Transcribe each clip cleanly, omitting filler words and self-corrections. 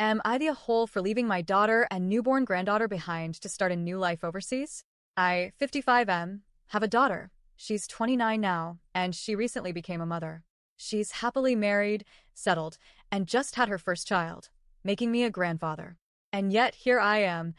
Am I the whole for leaving my daughter and newborn granddaughter behind to start a new life overseas? I, 55M, have a daughter. She's 29 now, and she recently became a mother. She's happily married, settled, and just had her first child, making me a grandfather. And yet here I am,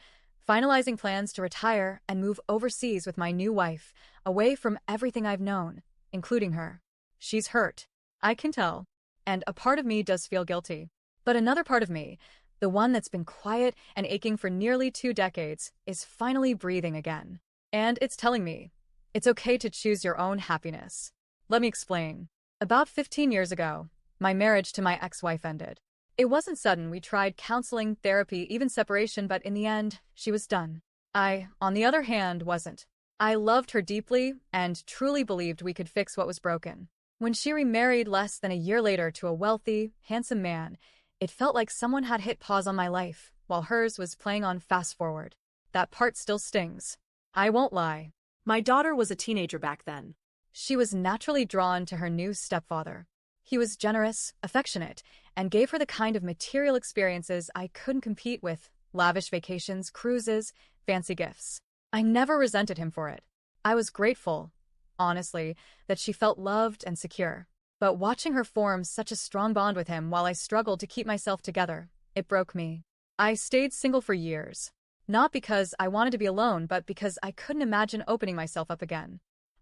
finalizing plans to retire and move overseas with my new wife, away from everything I've known, including her. She's hurt. I can tell. And a part of me does feel guilty. But another part of me, the one that's been quiet and aching for nearly 2 decades, is finally breathing again. And it's telling me, it's okay to choose your own happiness. Let me explain. About 15 years ago, my marriage to my ex-wife ended. It wasn't sudden. We tried counseling, therapy, even separation, but in the end, she was done. I, on the other hand, wasn't. I loved her deeply and truly believed we could fix what was broken. When she remarried less than a year later to a wealthy, handsome man, it felt like someone had hit pause on my life, while hers was playing on fast forward. That part still stings. I won't lie. My daughter was a teenager back then. She was naturally drawn to her new stepfather. He was generous, affectionate, and gave her the kind of material experiences I couldn't compete with: lavish vacations, cruises, fancy gifts. I never resented him for it. I was grateful, honestly, that she felt loved and secure. But watching her form such a strong bond with him while I struggled to keep myself together, it broke me. I stayed single for years. Not because I wanted to be alone, but because I couldn't imagine opening myself up again.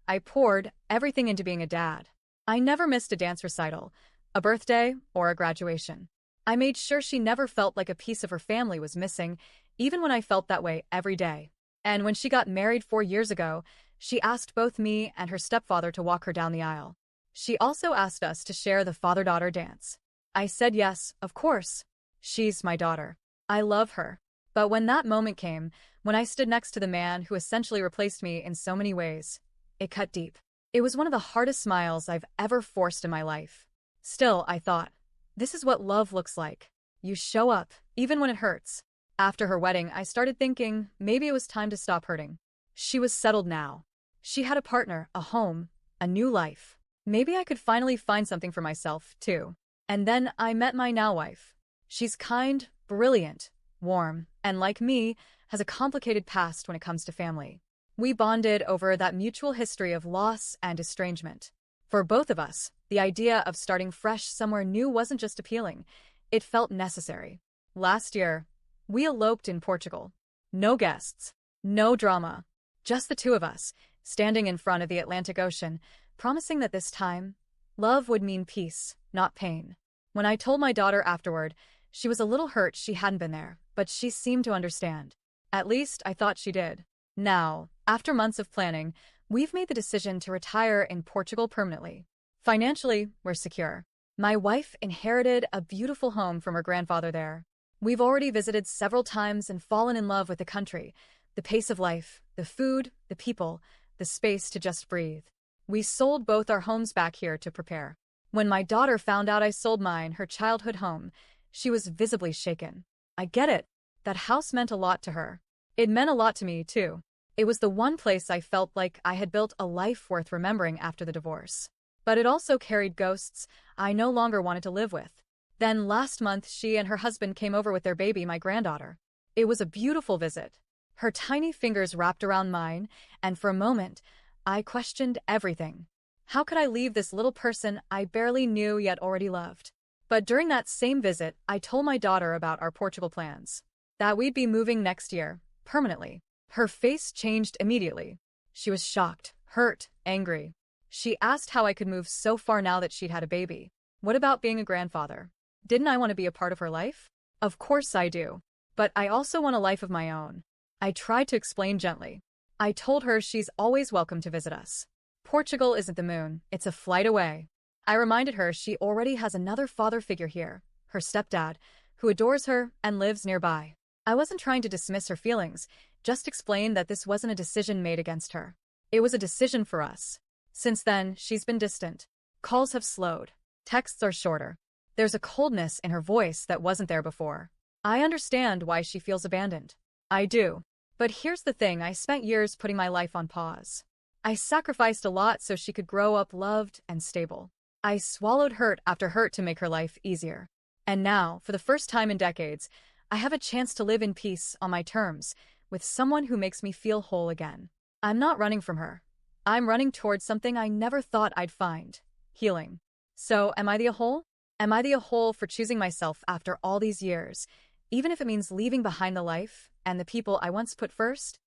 I poured everything into being a dad. I never missed a dance recital, a birthday, or a graduation. I made sure she never felt like a piece of her family was missing, even when I felt that way every day. And when she got married 4 years ago, she asked both me and her stepfather to walk her down the aisle. She also asked us to share the father-daughter dance. I said yes, of course. She's my daughter. I love her. But when that moment came, when I stood next to the man who essentially replaced me in so many ways, it cut deep. It was one of the hardest smiles I've ever forced in my life. Still, I thought, this is what love looks like. You show up, even when it hurts. After her wedding, I started thinking maybe it was time to stop hurting. She was settled now. She had a partner, a home, a new life. Maybe I could finally find something for myself, too. And then I met my now wife. She's kind, brilliant, warm, and like me, has a complicated past when it comes to family. We bonded over that mutual history of loss and estrangement. For both of us, the idea of starting fresh somewhere new wasn't just appealing, it felt necessary. Last year, we eloped in Portugal. No guests, no drama, just the two of us, standing in front of the Atlantic Ocean, promising that this time, love would mean peace, not pain. When I told my daughter afterward, she was a little hurt she hadn't been there, but she seemed to understand. At least I thought she did. Now, after months of planning, we've made the decision to retire in Portugal permanently. Financially, we're secure. My wife inherited a beautiful home from her grandfather there. We've already visited several times and fallen in love with the country, the pace of life, the food, the people, the space to just breathe. We sold both our homes back here to prepare. When my daughter found out I sold mine, her childhood home, she was visibly shaken. I get it. That house meant a lot to her. It meant a lot to me, too. It was the one place I felt like I had built a life worth remembering after the divorce. But it also carried ghosts I no longer wanted to live with. Then last month, she and her husband came over with their baby, my granddaughter. It was a beautiful visit. Her tiny fingers wrapped around mine, and for a moment, I questioned everything. How could I leave this little person I barely knew yet already loved? But during that same visit, I told my daughter about our Portugal plans. That we'd be moving next year, permanently. Her face changed immediately. She was shocked, hurt, angry. She asked how I could move so far now that she'd had a baby. What about being a grandfather? Didn't I want to be a part of her life? Of course I do. But I also want a life of my own. I tried to explain gently. I told her she's always welcome to visit us. Portugal isn't the moon, it's a flight away. I reminded her she already has another father figure here, her stepdad, who adores her and lives nearby. I wasn't trying to dismiss her feelings, just explain that this wasn't a decision made against her. It was a decision for us. Since then, she's been distant. Calls have slowed. Texts are shorter. There's a coldness in her voice that wasn't there before. I understand why she feels abandoned. I do. But here's the thing, I spent years putting my life on pause. I sacrificed a lot so she could grow up loved and stable. I swallowed hurt after hurt to make her life easier. And now, for the first time in decades, I have a chance to live in peace on my terms with someone who makes me feel whole again. I'm not running from her. I'm running towards something I never thought I'd find: healing. So, am I the whole? Am I the whole for choosing myself after all these years, even if it means leaving behind the life and the people I once put first?